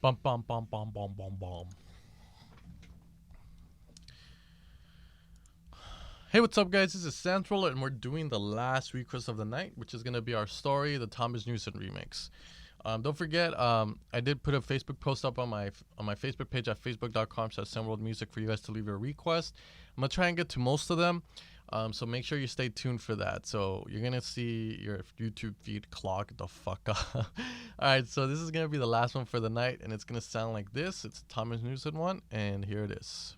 Bum bum bum bum bum bum bum. Hey, what's up, guys? This is Central, and we're doing the last request of the night, which is gonna be our story, the Thomas Newson remix. Don't forget, I did put a Facebook post up on my Facebook page at facebook.com/SoundWorldMusic for you guys to leave your request. I'm gonna try and get to most of them, so make sure you stay tuned for that. So you're gonna see your YouTube feed clog the fuck up. All right, so this is gonna be the last one for the night, and it's gonna sound like this. It's a Thomas Newson one, and here it is.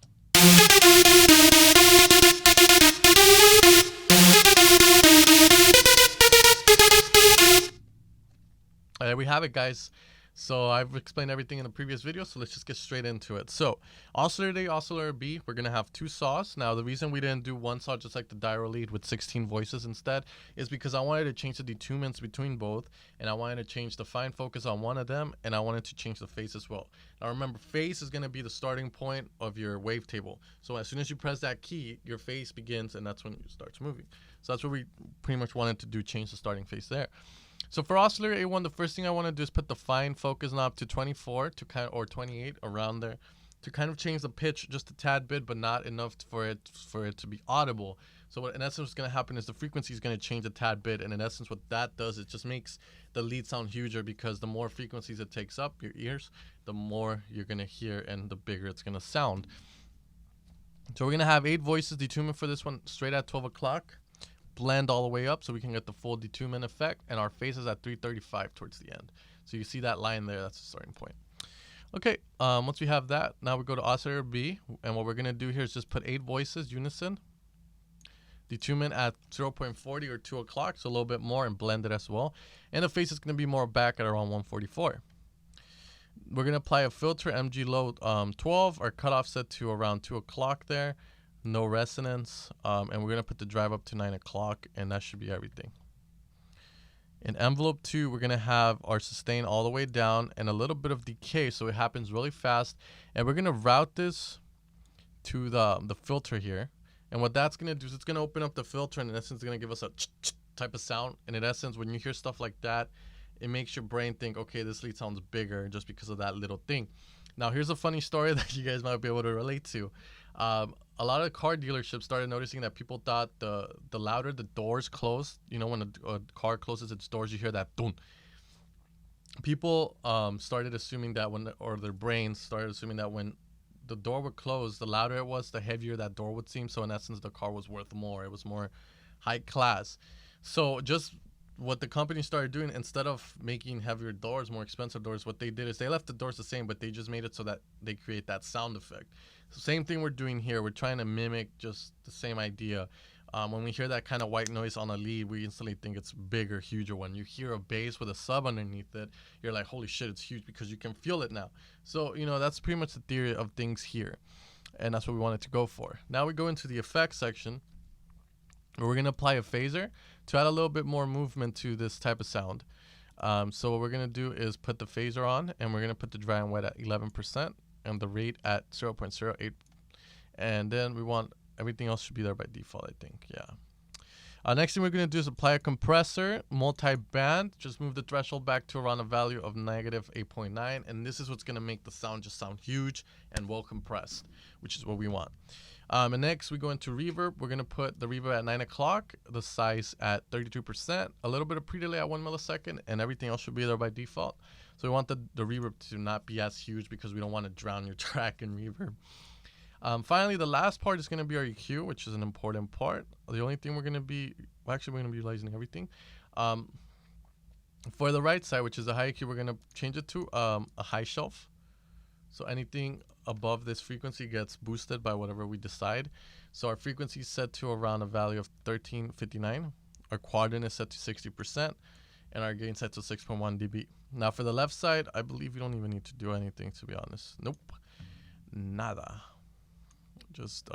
There we have it, guys. So I've explained everything in the previous video, so let's just get straight into it. So oscillator A, oscillator B, we're gonna have two saws. Now the reason we didn't do one saw just like the dial lead with 16 voices instead is because I wanted to change the detunements between both, and I wanted to change the fine focus on one of them, and I wanted to change the phase as well. Now remember, phase is gonna be the starting point of your wavetable. So as soon as you press that key, your phase begins, and that's when it starts moving. So that's what we pretty much wanted to do, change the starting phase there. So for oscillator A1, the first thing I want to do is put the fine focus knob to 24 to kind of, or 28 around there, to kind of change the pitch just a tad bit, but not enough for it to be audible. So what in essence what's going to happen is the frequency is going to change a tad bit, and in essence what that does, it just makes the lead sound huger, because the more frequencies it takes up your ears, the more you're going to hear and the bigger it's going to sound. So we're going to have 8 voices detunement for this one, straight at 12 o'clock. Blend all the way up so we can get the full detunement effect, and our phase is at 335 towards the end. So you see that line there, that's the starting point. Okay, once we have that, now we go to oscillator B, and what we're gonna do here is just put 8 voices unison, detunement at 0.40 or 2 o'clock, so a little bit more, and blend it as well. And the phase is gonna be more back at around 144. We're gonna apply a filter, MG low 12, our cutoff set to around 2 o'clock there. No resonance, and we're gonna put the drive up to 9 o'clock, and that should be everything. In envelope 2, we're gonna have our sustain all the way down and a little bit of decay, so it happens really fast. And we're gonna route this to the filter here, and what that's gonna do is it's gonna open up the filter, and in essence it's gonna give us a type of sound. And in essence, when you hear stuff like that, it makes your brain think, okay, this lead sounds bigger just because of that little thing. Now here's a funny story that you guys might be able to relate to. A lot of car dealerships started noticing that people thought the louder the doors close, you know, when a car closes its doors, you hear that dun. People started assuming that or their brains started assuming that when the door would close, the louder it was, the heavier that door would seem. So in essence, the car was worth more. It was more high class. So just what the company started doing, instead of making heavier doors, more expensive doors, what they did is they left the doors the same, but they just made it so that they create that sound effect. So same thing we're doing here. We're trying to mimic just the same idea. When we hear that kind of white noise on a lead, we instantly think it's bigger, huger. When you hear a bass with a sub underneath it, you're like, holy shit, it's huge, because you can feel it now. So, you know, that's pretty much the theory of things here, and that's what we wanted to go for. Now we go into the effects section, where we're going to apply a phaser to add a little bit more movement to this type of sound. So what we're going to do is put the phaser on, and we're going to put the dry and wet at 11% and the rate at 0.08. And then we want everything else should be there by default, I think. Yeah. Next thing we're going to do is apply a compressor, multi-band. Just move the threshold back to around a value of -8.9. And this is what's going to make the sound just sound huge and well compressed, which is what we want. And next we go into reverb. We're going to put the reverb at 9 o'clock, the size at 32%, a little bit of pre-delay at 1 millisecond, and everything else should be there by default. So we want the reverb to not be as huge, because we don't want to drown your track in reverb. Finally, the last part is going to be our EQ, which is an important part. The only thing we're going to be, well, actually we're going to be utilizing everything. For the right side, which is the high EQ, we're going to change it to a high shelf. So anything above this frequency gets boosted by whatever we decide. So our frequency is set to around a value of 1359. Our quadrant is set to 60%, and our gain set to 6.1 dB. Now for the left side, I believe you don't even need to do anything, to be honest. Nope, nada. Just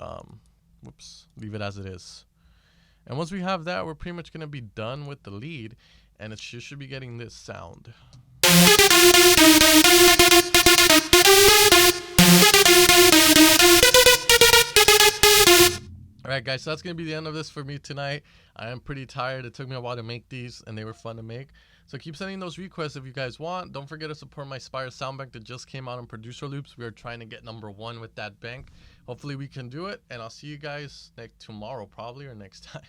leave it as it is. And once we have that, we're pretty much going to be done with the lead, and it should be getting this sound. Alright guys, so that's going to be the end of this for me tonight. I am pretty tired. It took me a while to make these, and they were fun to make. So keep sending those requests if you guys want. Don't forget to support my Spire Soundbank that just came out on Producer Loops. We are trying to get #1 with that bank. Hopefully we can do it, and I'll see you guys tomorrow probably, or next time.